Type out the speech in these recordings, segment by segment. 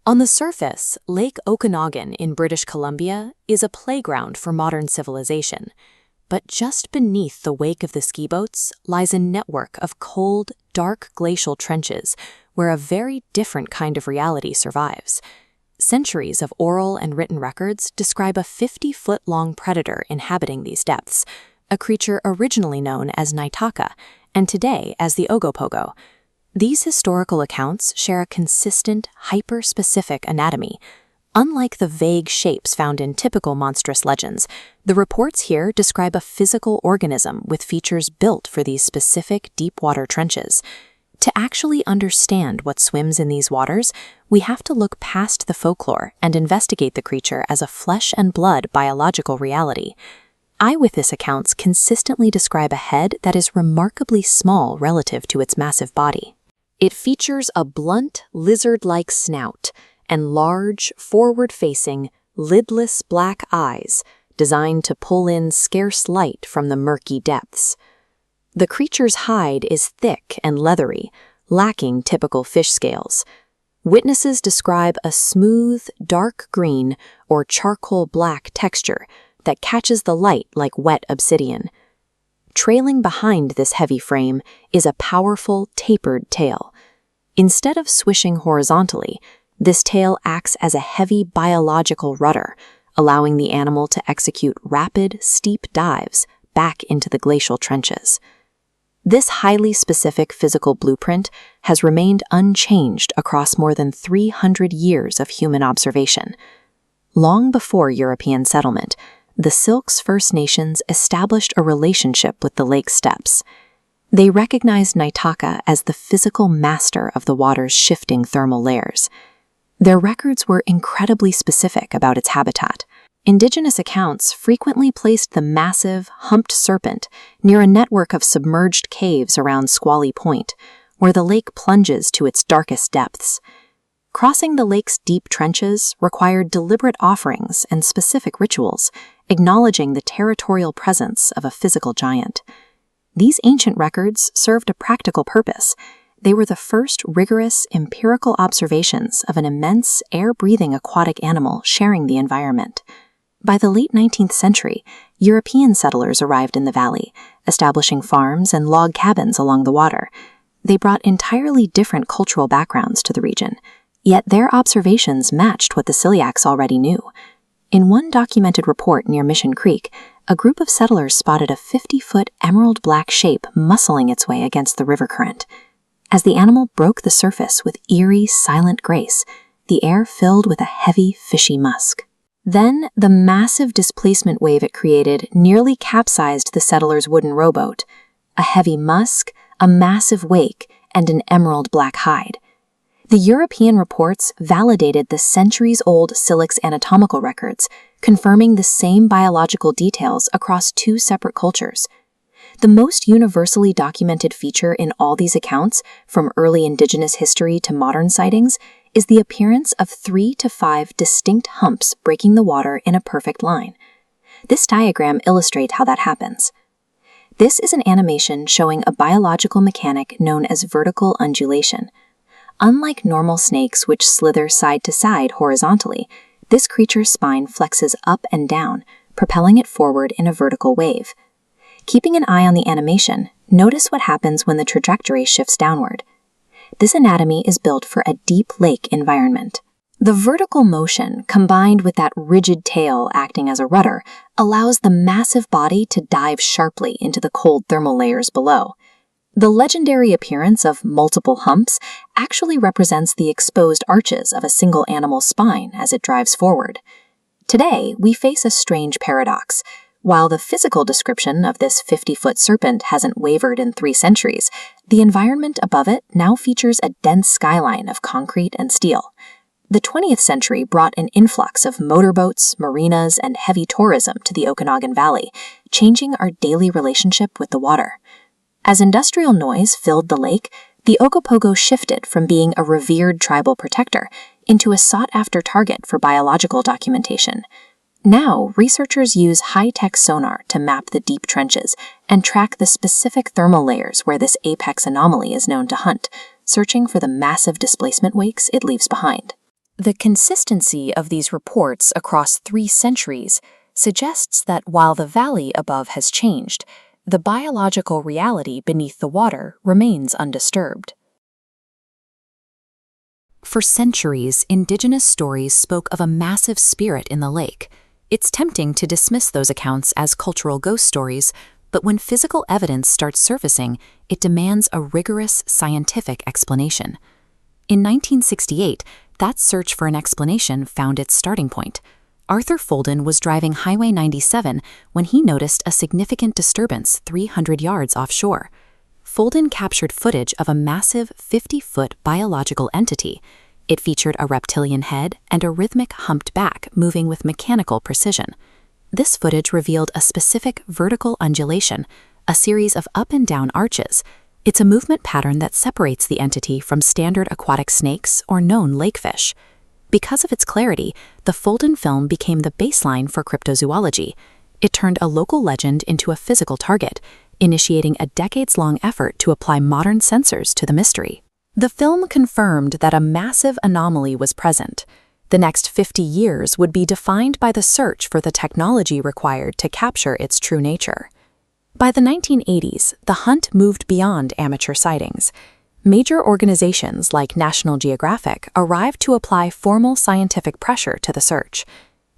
On the surface, Lake Okanagan in British Columbia is a playground for modern civilization. But just beneath the wake of the ski boats lies a network of cold, dark glacial trenches where a very different kind of reality survives. Centuries of oral and written records describe a 50-foot-long predator inhabiting these depths, a creature originally known as Naitaka and today as the Ogopogo. These historical accounts share a consistent, hyper-specific anatomy. Unlike the vague shapes found in typical monstrous legends, the reports here describe a physical organism with features built for these specific deep-water trenches. To actually understand what swims in these waters, we have to look past the folklore and investigate the creature as a flesh-and-blood biological reality. Eyewitness accounts consistently describe a head that is remarkably small relative to its massive body. It features a blunt, lizard-like snout and large, forward-facing, lidless black eyes designed to pull in scarce light from the murky depths. The creature's hide is thick and leathery, lacking typical fish scales. Witnesses describe a smooth, dark green or charcoal black texture that catches the light like wet obsidian. Trailing behind this heavy frame is a powerful, tapered tail. Instead of swishing horizontally, this tail acts as a heavy biological rudder, allowing the animal to execute rapid, steep dives back into the glacial trenches. This highly specific physical blueprint has remained unchanged across more than 300 years of human observation. Long before European settlement, the Syilx First Nations established a relationship with the lake steppes. They recognized Naitaka as the physical master of the water's shifting thermal layers. Their records were incredibly specific about its habitat. Indigenous accounts frequently placed the massive, humped serpent near a network of submerged caves around Squally Point, where the lake plunges to its darkest depths. Crossing the lake's deep trenches required deliberate offerings and specific rituals, acknowledging the territorial presence of a physical giant. These ancient records served a practical purpose. They were the first rigorous, empirical observations of an immense, air-breathing aquatic animal sharing the environment. By the late 19th century, European settlers arrived in the valley, establishing farms and log cabins along the water. They brought entirely different cultural backgrounds to the region, yet their observations matched what the Syilx already knew. In one documented report near Mission Creek, a group of settlers spotted a 50-foot emerald-black shape muscling its way against the river current. As the animal broke the surface with eerie, silent grace, the air filled with a heavy, fishy musk. Then, the massive displacement wave it created nearly capsized the settlers' wooden rowboat. A heavy musk, a massive wake, and an emerald-black hide. The European reports validated the centuries-old Syilx anatomical records, confirming the same biological details across two separate cultures. The most universally documented feature in all these accounts, from early indigenous history to modern sightings, is the appearance of 3 to 5 distinct humps breaking the water in a perfect line. This diagram illustrates how that happens. This is an animation showing a biological mechanic known as vertical undulation. Unlike normal snakes which slither side to side horizontally, this creature's spine flexes up and down, propelling it forward in a vertical wave. Keeping an eye on the animation, notice what happens when the trajectory shifts downward. This anatomy is built for a deep lake environment. The vertical motion, combined with that rigid tail acting as a rudder, allows the massive body to dive sharply into the cold thermal layers below. The legendary appearance of multiple humps actually represents the exposed arches of a single animal's spine as it drives forward. Today, we face a strange paradox. While the physical description of this 50-foot serpent hasn't wavered in 3 centuries, the environment above it now features a dense skyline of concrete and steel. The 20th century brought an influx of motorboats, marinas, and heavy tourism to the Okanagan Valley, changing our daily relationship with the water. As industrial noise filled the lake, the Ogopogo shifted from being a revered tribal protector into a sought-after target for biological documentation. Now, researchers use high-tech sonar to map the deep trenches and track the specific thermal layers where this apex anomaly is known to hunt, searching for the massive displacement wakes it leaves behind. The consistency of these reports across 3 centuries suggests that while the valley above has changed, the biological reality beneath the water remains undisturbed. For centuries, indigenous stories spoke of a massive spirit in the lake. It's tempting to dismiss those accounts as cultural ghost stories, but when physical evidence starts surfacing, it demands a rigorous scientific explanation. In 1968, that search for an explanation found its starting point. Arthur Folden was driving Highway 97 when he noticed a significant disturbance 300 yards offshore. Folden captured footage of a massive 50-foot biological entity. It featured a reptilian head and a rhythmic humped back moving with mechanical precision. This footage revealed a specific vertical undulation, a series of up and down arches. It's a movement pattern that separates the entity from standard aquatic snakes or known lakefish. Because of its clarity, the Folden film became the baseline for cryptozoology. It turned a local legend into a physical target, initiating a decades-long effort to apply modern sensors to the mystery. The film confirmed that a massive anomaly was present. The next 50 years would be defined by the search for the technology required to capture its true nature. By the 1980s, the hunt moved beyond amateur sightings. Major organizations like National Geographic arrived to apply formal scientific pressure to the search.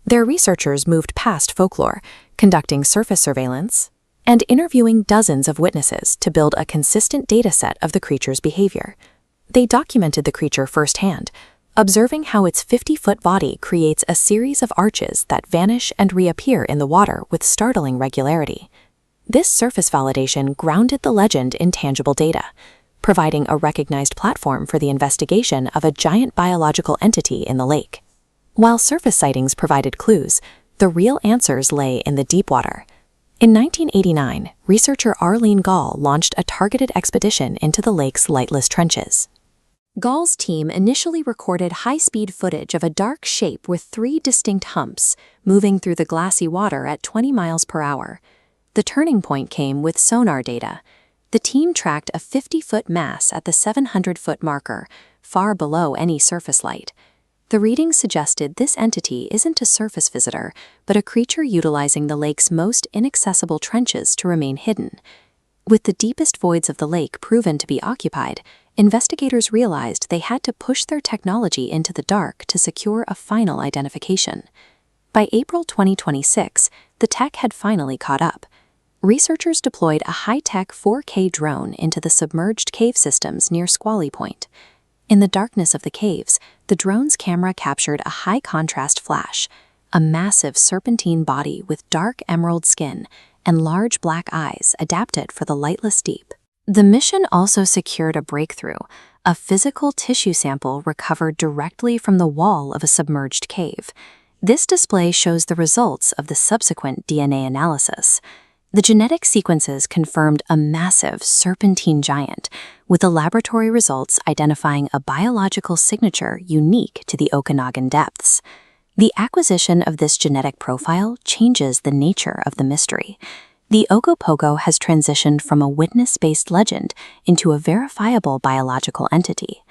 Their researchers moved past folklore, conducting surface surveillance and interviewing dozens of witnesses to build a consistent data set of the creature's behavior. They documented the creature firsthand, observing how its 50-foot body creates a series of arches that vanish and reappear in the water with startling regularity. This surface validation grounded the legend in tangible data, providing a recognized platform for the investigation of a giant biological entity in the lake. While surface sightings provided clues, the real answers lay in the deep water. In 1989, researcher Arlene Gall launched a targeted expedition into the lake's lightless trenches. Gall's team initially recorded high-speed footage of a dark shape with 3 distinct humps, moving through the glassy water at 20 miles per hour. The turning point came with sonar data. The team tracked a 50-foot mass at the 700-foot marker, far below any surface light. The readings suggested this entity isn't a surface visitor, but a creature utilizing the lake's most inaccessible trenches to remain hidden. With the deepest voids of the lake proven to be occupied, investigators realized they had to push their technology into the dark to secure a final identification. By April 2026, the tech had finally caught up. Researchers deployed a high-tech 4K drone into the submerged cave systems near Squally Point. In the darkness of the caves, the drone's camera captured a high-contrast flash, a massive serpentine body with dark emerald skin and large black eyes adapted for the lightless deep. The mission also secured a breakthrough, a physical tissue sample recovered directly from the wall of a submerged cave. This display shows the results of the subsequent DNA analysis. The genetic sequences confirmed a massive serpentine giant, with the laboratory results identifying a biological signature unique to the Okanagan depths. The acquisition of this genetic profile changes the nature of the mystery. The Ogopogo has transitioned from a witness-based legend into a verifiable biological entity.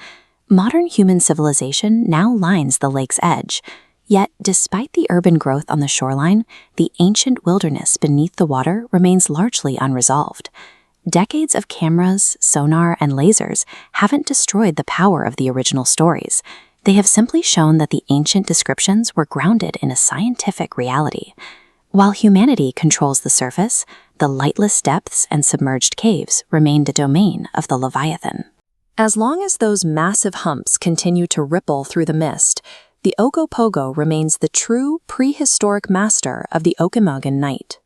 Modern human civilization now lines the lake's edge. Yet, despite the urban growth on the shoreline, the ancient wilderness beneath the water remains largely unresolved. Decades of cameras, sonar, and lasers haven't destroyed the power of the original stories. They have simply shown that the ancient descriptions were grounded in a scientific reality. While humanity controls the surface, the lightless depths and submerged caves remain the domain of the Leviathan. As long as those massive humps continue to ripple through the mist, the Ogopogo remains the true prehistoric master of the Okanagan night.